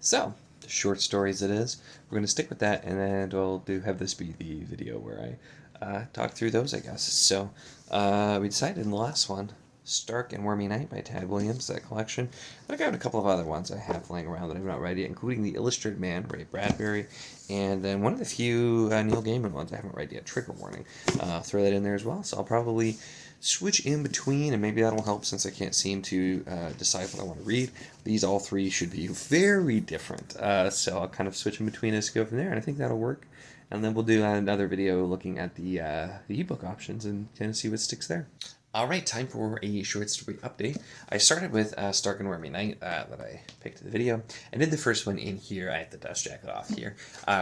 So, short stories it is. We're going to stick with that, and then we'll have this be the video where I talk through those, I guess. So, we decided in the last one, Stark and Wormy Night by Tad Williams, that collection. I grabbed a couple of other ones I have laying around that I've not read yet, including The Illustrated Man, Ray Bradbury, and then one of the few Neil Gaiman ones I haven't read yet, Trigger Warning. Throw that in there as well. So I'll probably switch in between, and maybe that'll help since I can't seem to decide what I want to read. These all three should be very different, so I'll kind of switch in between as to go from there, and I think that'll work. And then we'll do another video looking at the ebook options and kind of see what sticks there. All right, time for a short story update. I started with Stark and Wormy Night that I picked in the video. I did the first one in here. I have the dust jacket off here,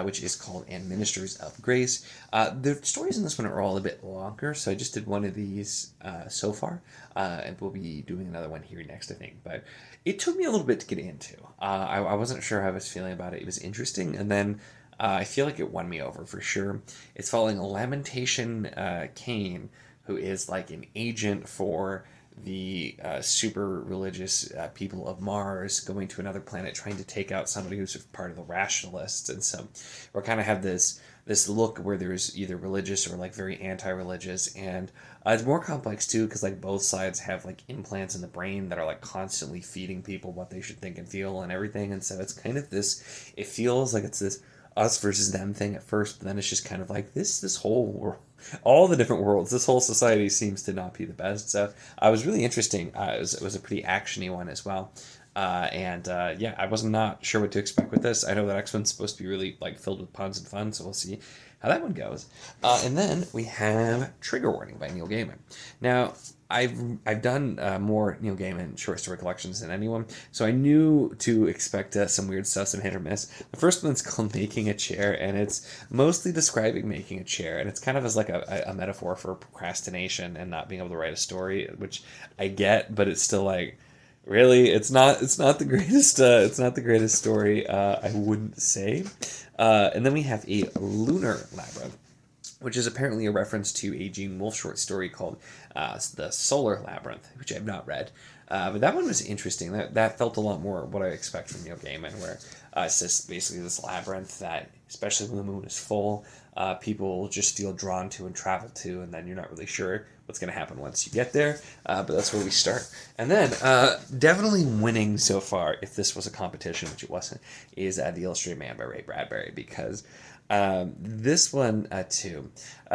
which is called And Ministers of Grace. The stories in this one are all a bit longer, so I just did one of these so far, and we'll be doing another one here next, I think. But it took me a little bit to get into. I wasn't sure how I was feeling about it. It was interesting, and then I feel like it won me over for sure. It's following Lamentation Kane, who is like an agent for the super religious people of Mars, going to another planet trying to take out somebody who's part of the rationalists. And so we kind of have this look where there's either religious or like very anti-religious, and it's more complex too because like both sides have like implants in the brain that are like constantly feeding people what they should think and feel and everything. And so it's kind of this, it feels like it's this us versus them thing at first, but then it's just kind of like this whole world, all the different worlds, this whole society seems to not be the best. So it was really interesting. It was a pretty actiony one as well. Yeah, I was not sure what to expect with this. I know that X-Men's supposed to be really like filled with puns and fun, so we'll see how that one goes. And then we have Trigger Warning by Neil Gaiman. Now, I've done more Neil Gaiman short story collections than anyone, so I knew to expect some weird stuff, some hit or miss. The first one's called Making a Chair, and it's mostly describing making a chair, and it's kind of as like a metaphor for procrastination and not being able to write a story, which I get, but it's still like, really, it's not the greatest it's not the greatest story, I wouldn't say. And then we have a Lunar Labyrinth, which is apparently a reference to a Gene Wolfe short story called The Solar Labyrinth, which I've not read. But that one was interesting. That felt a lot more what I expect from Neil Gaiman, where it's just basically this labyrinth that, especially when the moon is full, people just feel drawn to and travel to, and then you're not really sure what's going to happen once you get there. But that's where we start. And then, definitely winning so far, if this was a competition, which it wasn't, is The Illustrated Man by Ray Bradbury, because this one too,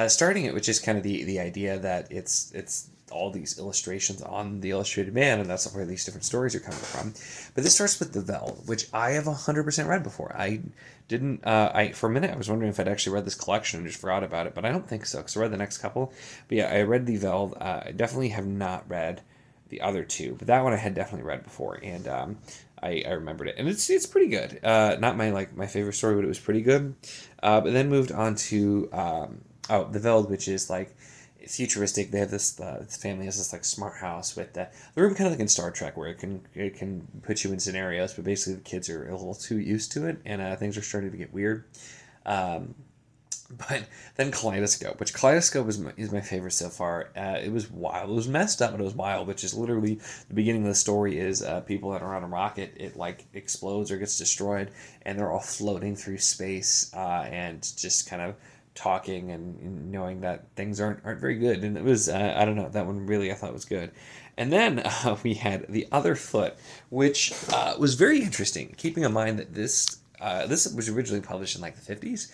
starting it with just kind of the idea that it's all these illustrations on the Illustrated Man, and that's where these different stories are coming from. But this starts with The Veld, which I have 100% read before. I didn't. For a minute I was wondering if I'd actually read this collection and just forgot about it, but I don't think so because I read the next couple. But yeah, I read The Veld. I definitely have not read the other two, but that one I had definitely read before, and I remembered it, and it's pretty good. Not my favorite story, but it was pretty good. But then moved on to The Veld, which is like futuristic. They have this family has this like smart house with the room kind of like in Star Trek, where it can put you in scenarios, but basically the kids are a little too used to it, and things are starting to get weird. But then Kaleidoscope, which Kaleidoscope is my favorite so far. It was wild. It was messed up, but it was wild, which is literally the beginning of the story is people that are on a rocket. It like explodes or gets destroyed, and they're all floating through space and just kind of talking and knowing that things aren't very good. And it was, I don't know, that one really I thought was good. And then we had The Other Foot, which was very interesting, keeping in mind that this was originally published in like the 50s.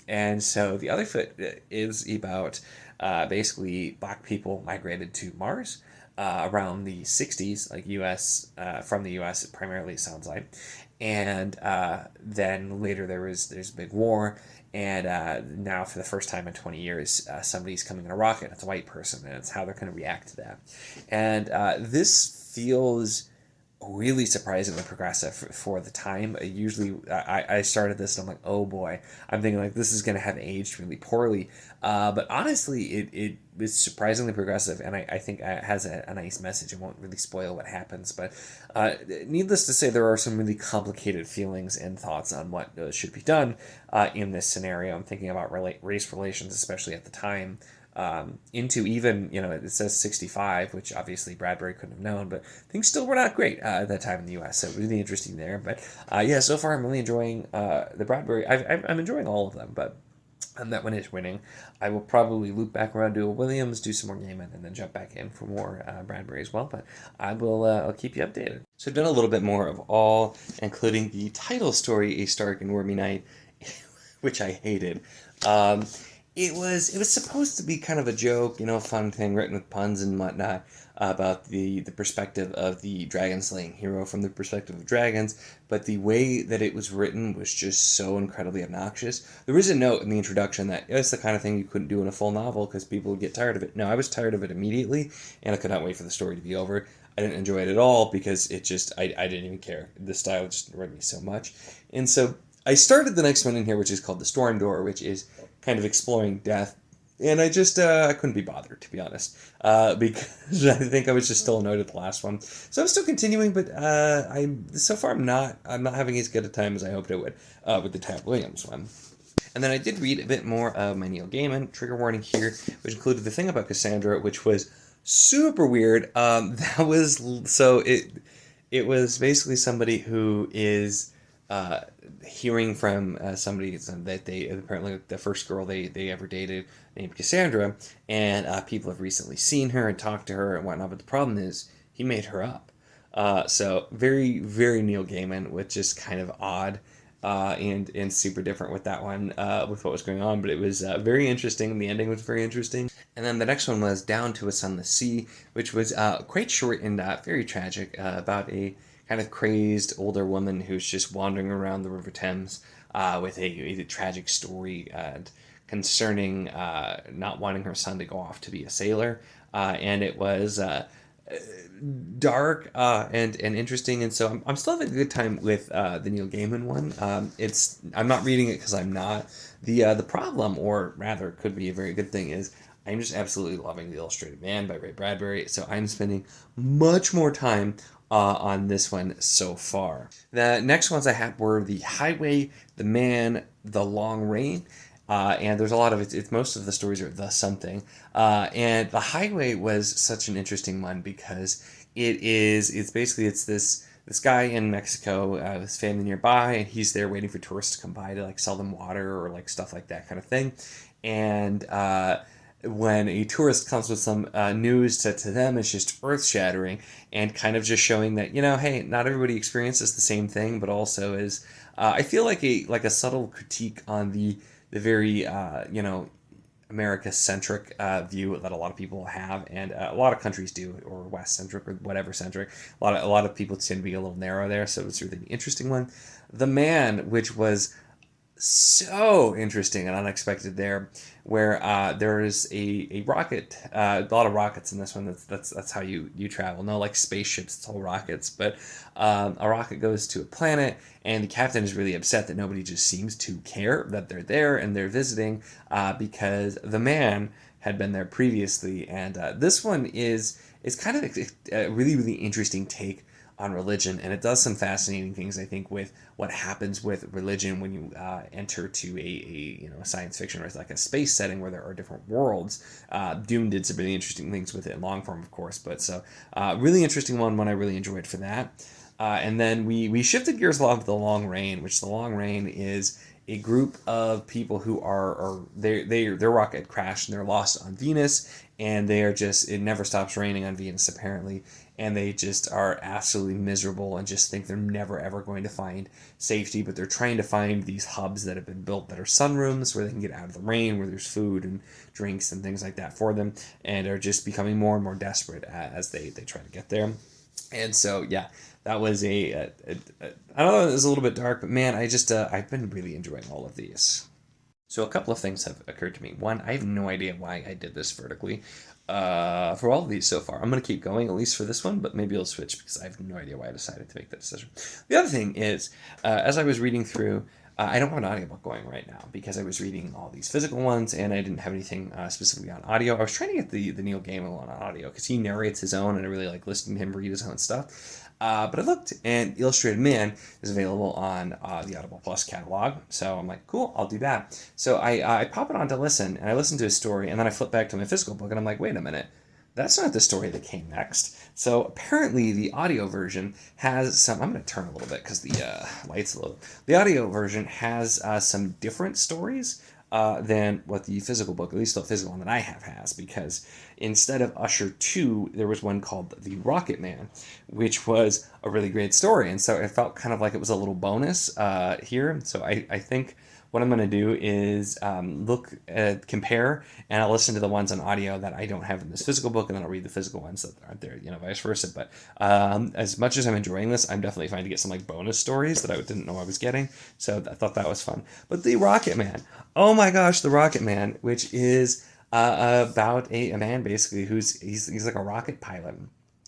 And so The Other Foot is about basically black people migrated to Mars around the 60s, like U.S., from the U.S. primarily, it sounds like. And then later there's a big war, and now for the first time in 20 years, somebody's coming in a rocket. It's a white person, and it's how they're going to react to that. And this feels really surprisingly progressive for the time. Usually, I started this and I'm like, oh boy, I'm thinking like this is going to have aged really poorly. But honestly, it is surprisingly progressive, and I think it has a nice message. It won't really spoil what happens, but needless to say, there are some really complicated feelings and thoughts on what should be done in this scenario. I'm thinking about race relations, especially at the time. into even, it says 65, which obviously Bradbury couldn't have known, but things still were not great at that time in the U.S., so really interesting there. But yeah, so far I'm really enjoying the Bradbury. I'm enjoying all of them, but that one is winning. I will probably loop back around to a Williams, do some more Gaiman, and then jump back in for more Bradbury as well. But I'll keep you updated. So I've done a little bit more of all, including the title story, A Stark and Wormy Night, which I hated. It was supposed to be kind of a joke, fun thing written with puns and whatnot about the perspective of the dragon slaying hero from the perspective of dragons, but the way that it was written was just so incredibly obnoxious. There is a note in the introduction that it's the kind of thing you couldn't do in a full novel because people would get tired of it. No, I was tired of it immediately, and I could not wait for the story to be over. I didn't enjoy it at all because it just, I didn't even care. The style just annoyed me so much. And so I started the next one in here, which is called The Storm Door, which is kind of exploring death. And I just, I couldn't be bothered, to be honest, because I think I was just still annoyed at the last one. So I'm still continuing, but so far I'm not having as good a time as I hoped I would with the Tab Williams one. And then I did read a bit more of my Neil Gaiman, trigger warning here, which included the thing about Cassandra, which was super weird. It was basically somebody who is hearing from somebody that they apparently the first girl they ever dated named Cassandra, and people have recently seen her and talked to her and whatnot. But the problem is he made her up. So very, very Neil Gaiman, which is kind of odd. And super different with that one, with what was going on, but it was very interesting. The ending was very interesting. And then the next one was Down to a Sunless Sea, which was quite short and very tragic, about a kind of crazed older woman who's just wandering around the River Thames with a tragic story concerning not wanting her son to go off to be a sailor. And it was dark and interesting, and so I'm still having a good time with the Neil Gaiman one. I'm not reading it because I'm not. The problem, or rather could be a very good thing, is I'm just absolutely loving The Illustrated Man by Ray Bradbury, so I'm spending much more time on this one so far. The next ones I had were The Highway, The Man, The Long Rain. And there's a lot of it's most of the stories are the something. And The Highway was such an interesting one because it's basically this guy in Mexico with his family nearby, and he's there waiting for tourists to come by to like sell them water or like stuff like that kind of thing. And when a tourist comes with some news to them, it's just earth-shattering and kind of just showing that, hey, not everybody experiences the same thing, but also is I feel like a subtle critique on the very, America-centric view that a lot of people have, and a lot of countries do, or West-centric, or whatever-centric. A lot of people tend to be a little narrow there, so it's really an interesting one. The Man, which was so interesting and unexpected there, where there is a rocket, a lot of rockets in this one. That's how you travel. No, like spaceships, it's all rockets. But a rocket goes to a planet, and the captain is really upset that nobody just seems to care that they're there and they're visiting because the man had been there previously. And this one is kind of a really, really interesting take on religion, and it does some fascinating things, I think, with what happens with religion when you enter to a science fiction or like a space setting where there are different worlds. Dune did some really interesting things with it in long form, of course, but so really interesting one I really enjoyed for that. And then we shifted gears a lot with The Long Rain, which The Long Rain is a group of people who their rocket crashed and they're lost on Venus, and they are just, it never stops raining on Venus apparently, and they just are absolutely miserable and just think they're never ever going to find safety, but they're trying to find these hubs that have been built that are sunrooms where they can get out of the rain, where there's food and drinks and things like that for them, and are just becoming more and more desperate as they try to get there. And so, yeah, that was I don't know, it was a little bit dark, but man, I've been really enjoying all of these. So a couple of things have occurred to me. One, I have no idea why I did this vertically for all of these so far. I'm going to keep going, at least for this one, but maybe I'll switch because I have no idea why I decided to make that decision. The other thing is, as I was reading through, I don't have an audiobook going right now because I was reading all these physical ones and I didn't have anything specifically on audio. I was trying to get the Neil Gaiman one on audio because he narrates his own and I really like listening to him read his own stuff. But I looked, and Illustrated Man is available on the Audible Plus catalog. So I'm like, cool, I'll do that. So I pop it on to listen, and I listen to a story, and then I flip back to my physical book, and I'm like, wait a minute. That's not the story that came next. So apparently the audio version has some. I'm going to turn a little bit because the light's a little. The audio version has some different stories than what the physical book, at least the physical one that I have, has. Because instead of Usher 2, there was one called The Rocket Man, which was a really great story. And so it felt kind of like it was a little bonus here. So I think what I'm going to do is compare, and I'll listen to the ones on audio that I don't have in this physical book, and then I'll read the physical ones that aren't there, vice versa. But as much as I'm enjoying this, I'm definitely trying to get some like bonus stories that I didn't know I was getting. So I thought that was fun. But The Rocket Man, oh my gosh, The Rocket Man, which is about a man basically he's like a rocket pilot.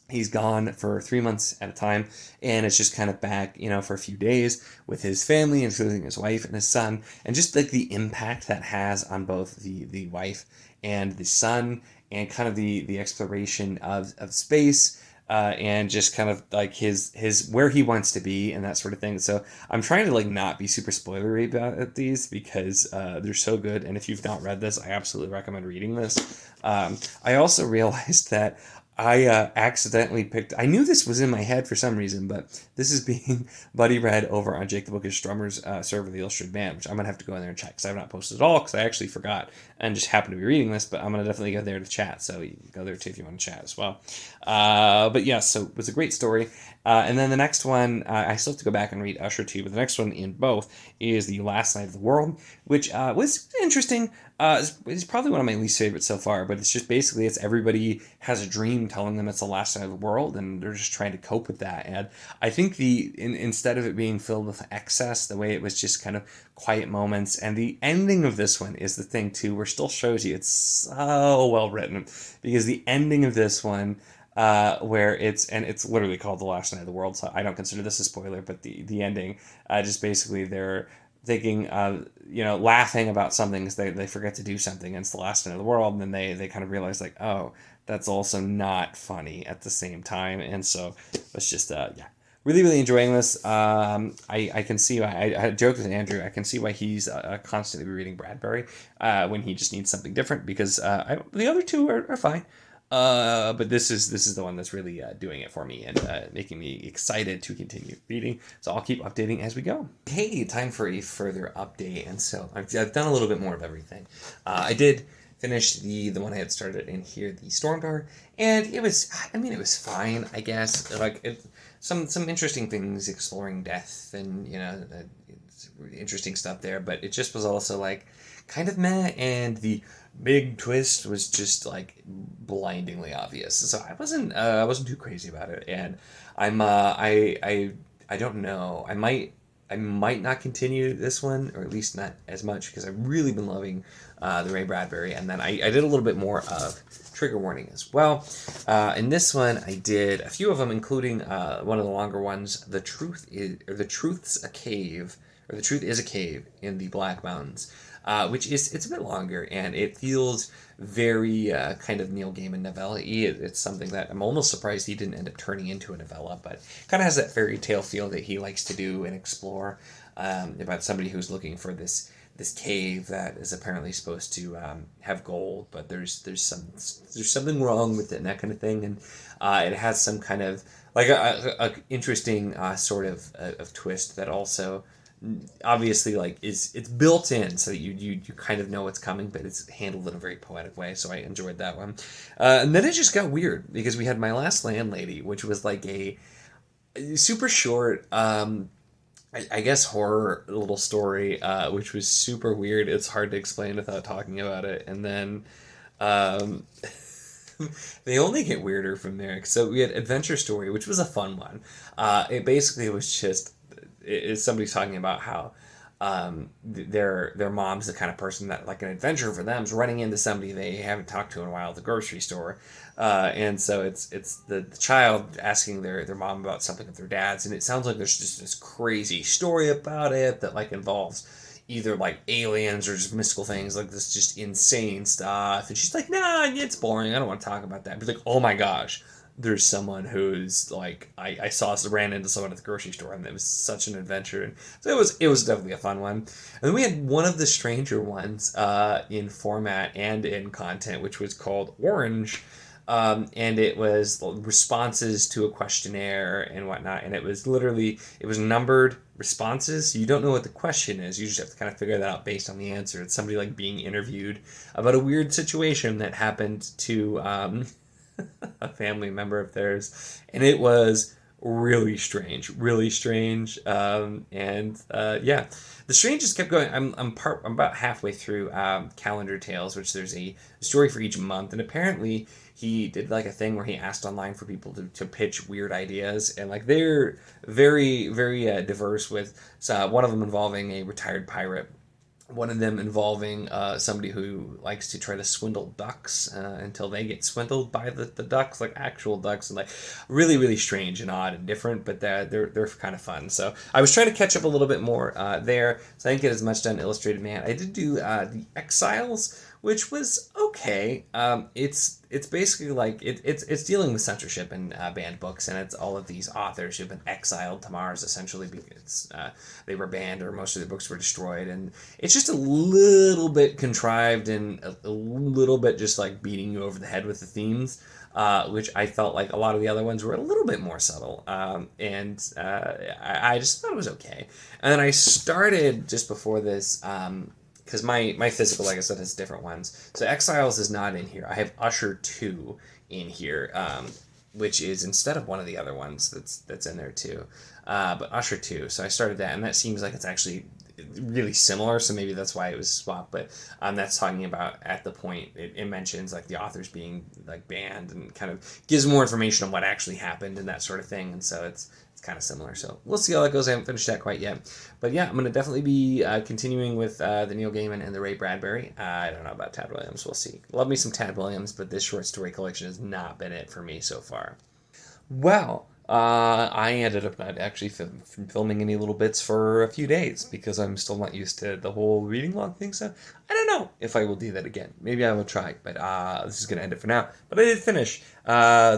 He's gone for 3 months at a time, and it's just kind of back, for a few days with his family, including his wife and his son, and just like the impact that has on both the wife and the son, and kind of the exploration of space, and just kind of like his where he wants to be and that sort of thing. So I'm trying to like not be super spoilery about these because they're so good, and if you've not read this, I absolutely recommend reading this. I also realized that I accidentally picked. I knew this was in my head for some reason, but this is being buddy read over on Jake the Bookish Drummer's server, The Illustrated Man, which I'm gonna have to go in there and check because I have not posted at all because I actually forgot and just happened to be reading this. But I'm gonna definitely go there to chat, so you can go there too if you want to chat as well. But yeah, so it was a great story. And then the next one, I still have to go back and read Usher 2, but the next one in both is The Last Night of the World, which was interesting. It's probably one of my least favorites so far, but it's just basically it's everybody has a dream telling them it's the last night of the world, and they're just trying to cope with that. And I think instead of it being filled with excess, the way it was just kind of quiet moments, and the ending of this one is the thing too, where it still shows you it's so well written, because the ending of this one, where it's literally called The Last Night of the World, so I don't consider this a spoiler, but the ending, just basically they're thinking, laughing about something because they forget to do something, and it's the last night of the world, and then they kind of realize like, oh, that's also not funny at the same time, and so it's just really, really enjoying this. I can see why I joked with Andrew. I can see why he's constantly reading Bradbury when he just needs something different, because the other two are fine. But this is the one that's really doing it for me and making me excited to continue reading. So I'll keep updating as we go. Hey, time for a further update. And so I've done a little bit more of everything. I did finish the one I had started in here, the Storm Daughter, and it was fine, I guess. Like some interesting things, exploring death and interesting stuff there, but it just was also like kind of meh, and the big twist was just like blindingly obvious. So I wasn't too crazy about it, and I don't know. I might not continue this one, or at least not as much, because I've really been loving the Ray Bradbury, and then I did a little bit more of Trigger Warning as well. In this one, I did a few of them, including one of the longer ones. The Truth is a Cave in the Black Mountains. Which it's a bit longer, and it feels very kind of Neil Gaiman novella-y. It's something that I'm almost surprised he didn't end up turning into a novella, but kind of has that fairy tale feel that he likes to do and explore, about somebody who's looking for this cave that is apparently supposed to have gold, but there's something wrong with it and that kind of thing, and it has some kind of like a interesting sort of twist that also obviously like it's built in so that you kind of know what's coming, but it's handled in a very poetic way, so I enjoyed that one. And then it just got weird because we had My Last Landlady, which was like a super short I guess horror little story, which was super weird. It's hard to explain without talking about it. And then they only get weirder from there. So we had Adventure Story, which was a fun one. It basically was just somebody's talking about how their mom's the kind of person that, like, an adventure for them is running into somebody they haven't talked to in a while at the grocery store, and so it's the child asking their mom about something of their dad's, and it sounds like there's just this crazy story about it that like involves either like aliens or just mystical things, like this just insane stuff, and she's like, nah, it's boring, I don't want to talk about that. But like, oh my gosh, there's someone who's like I ran into someone at the grocery store, and it was such an adventure, and so it was definitely a fun one. And then we had one of the stranger ones in format and in content, which was called Orange. And it was responses to a questionnaire and whatnot, and it was numbered responses. So you don't know what the question is, you just have to kind of figure that out based on the answer. It's somebody like being interviewed about a weird situation that happened to a family member of theirs, and it was really strange, really strange. Yeah, the strange just kept going. I'm about halfway through Calendar Tales, which there's a story for each month, and apparently he did like a thing where he asked online for people to pitch weird ideas, and like they're very very diverse, with one of them involving a retired pirate, one of them involving somebody who likes to try to swindle ducks until they get swindled by the ducks, like actual ducks, and like really really strange and odd and different, but they're kind of fun. So I was trying to catch up a little bit more there, so I didn't get as much done Illustrated Man. I did do the Exiles, which was okay. It's basically like it's dealing with censorship in banned books, and it's all of these authors who've been exiled to Mars essentially because they were banned or most of their books were destroyed, and it's just a little bit contrived and a little bit just like beating you over the head with the themes. Which I felt like a lot of the other ones were a little bit more subtle, and I just thought it was okay. And then I started just before this, because my physical, like I said, has different ones. So Exiles is not in here. I have Usher 2 in here, which is instead of one of the other ones that's in there too. But Usher 2. So I started that, and that seems like it's actually really similar, so maybe that's why it was swapped. But that's talking about at the point it mentions like the authors being like banned, and kind of gives more information on what actually happened and that sort of thing. And so it's kind of similar. So we'll see how that goes. I haven't finished that quite yet. But yeah, I'm going to definitely be continuing with the Neil Gaiman and the Ray Bradbury. I don't know about Tad Williams. We'll see. Love me some Tad Williams, but this short story collection has not been it for me so far. Well, I ended up not actually filming any little bits for a few days because I'm still not used to the whole reading log thing. So I don't know if I will do that again. Maybe I will try, but this is going to end it for now. But I did finish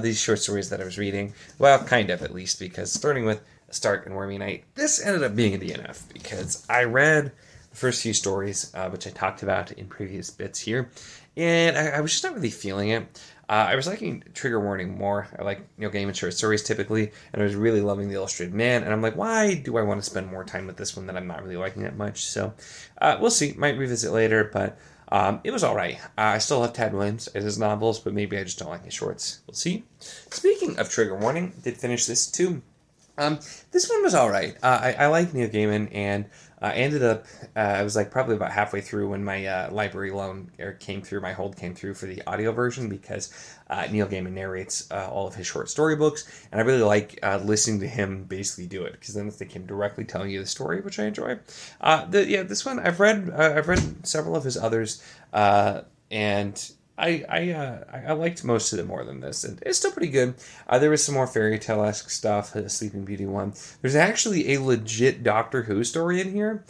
these short stories that I was reading. Well, kind of at least, because starting with Stark and Wormy Night, this ended up being a DNF because I read the first few stories, which I talked about in previous bits here, and I was just not really feeling it. I was liking Trigger Warning more. I like Neil Gaiman short stories typically, and I was really loving The Illustrated Man, and I'm like, why do I want to spend more time with this one that I'm not really liking that much? So we'll see. Might revisit later, but it was all right. I still love Tad Williams and his novels, but maybe I just don't like his shorts. We'll see. Speaking of Trigger Warning, did finish this too. This one was all right. I like Neil Gaiman, and I ended up, I was like probably about halfway through when my library loan came through, my hold came through for the audio version, because Neil Gaiman narrates all of his short story books, and I really like listening to him basically do it, because then they came directly telling you the story, which I enjoy. This one, I've read several of his others, and I liked most of them more than this, and it's still pretty good. There was some more fairy tale-esque stuff, the Sleeping Beauty one. There's actually a legit Doctor Who story in here,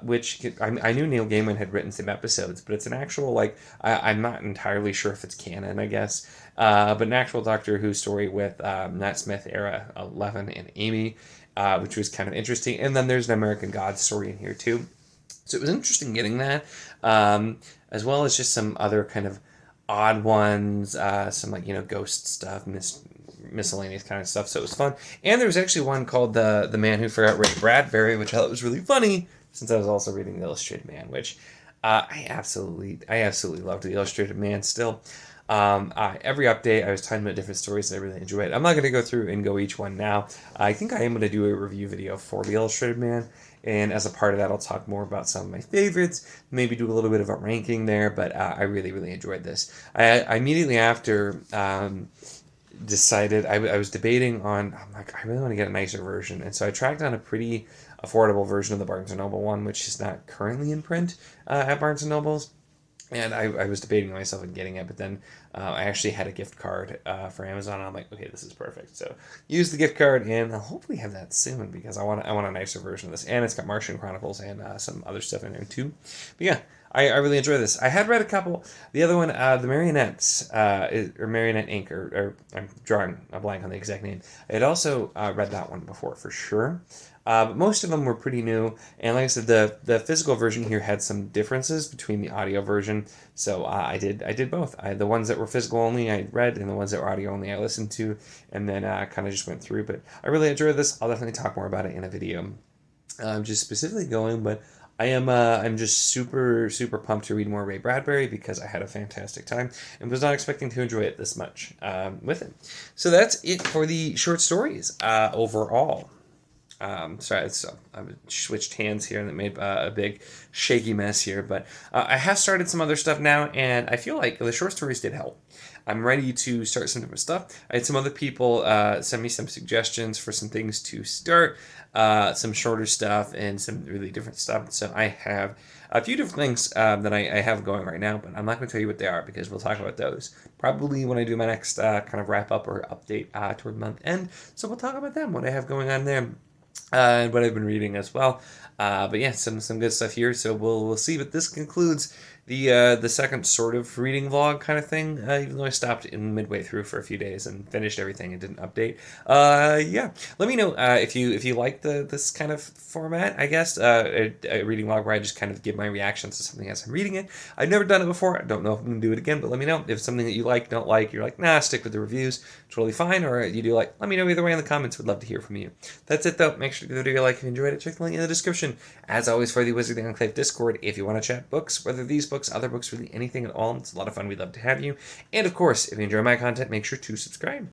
which I knew Neil Gaiman had written some episodes, but it's an actual, like, I'm not entirely sure if it's canon, I guess, but an actual Doctor Who story with Matt Smith, Era 11, and Amy, which was kind of interesting. And then there's an American Gods story in here, too. So it was interesting getting that, as well as just some other kind of odd ones, some like, ghost stuff, miscellaneous kind of stuff. So it was fun. And there was actually one called the Man Who Forgot Ray Bradbury, which I thought was really funny, since I was also reading The Illustrated Man, which I absolutely loved The Illustrated Man still. Every update, I was talking about different stories that I really enjoyed. I'm not going to go through and go each one now. I think I am going to do a review video for The Illustrated Man, and as a part of that, I'll talk more about some of my favorites, maybe do a little bit of a ranking there, but I really, really enjoyed this. I immediately after decided, I was debating on, I'm like, I really want to get a nicer version, and so I tracked down a pretty affordable version of the Barnes & Noble one, which is not currently in print at Barnes & Noble's. And I was debating myself on getting it, but then I actually had a gift card for Amazon. I'm like, okay, this is perfect. So use the gift card, and I'll hopefully have that soon because I want a nicer version of this. And it's got Martian Chronicles and some other stuff in there too. But yeah, I really enjoy this. I had read a couple. The other one, the Marionettes, or Marionette Inc., or I'm drawing a blank on the exact name. I had also read that one before for sure. But most of them were pretty new, and like I said, the physical version here had some differences between the audio version. So I did both. The ones that were physical only I read, and the ones that were audio only I listened to, and then kind of just went through. But I really enjoyed this. I'll definitely talk more about it in a video. I'm just specifically going, but I'm just super pumped to read more Ray Bradbury because I had a fantastic time and was not expecting to enjoy it this much with it. So that's it for the short stories overall. Sorry, so I switched hands here and it made a big shaky mess here. But I have started some other stuff now, and I feel like the short stories did help. I'm ready to start some different stuff. I had some other people send me some suggestions for some things to start, some shorter stuff and some really different stuff. So I have a few different things that I have going right now, but I'm not going to tell you what they are because we'll talk about those probably when I do my next kind of wrap up or update toward month end. So we'll talk about them, what I have going on there. And what I've been reading as well. But yeah, some good stuff here. So we'll see. But this concludes the second sort of reading vlog kind of thing. Even though I stopped in midway through for a few days and finished everything and didn't update. Yeah, let me know if you like this kind of format. I guess a reading vlog where I just kind of give my reactions to something as I'm reading it. I've never done it before. I don't know if I'm gonna do it again, but let me know if it's something that you like, don't like. You're like, nah, stick with the reviews. Totally fine. Or you do like, let me know either way in the comments. Would love to hear from you. That's it though. Make sure to give the video a like if you enjoyed it. Check the link in the description. As always, for the Wizarding Enclave Discord, if you want to chat books, whether these books, other books, really anything at all, it's a lot of fun. We'd love to have you. And of course, if you enjoy my content, make sure to subscribe.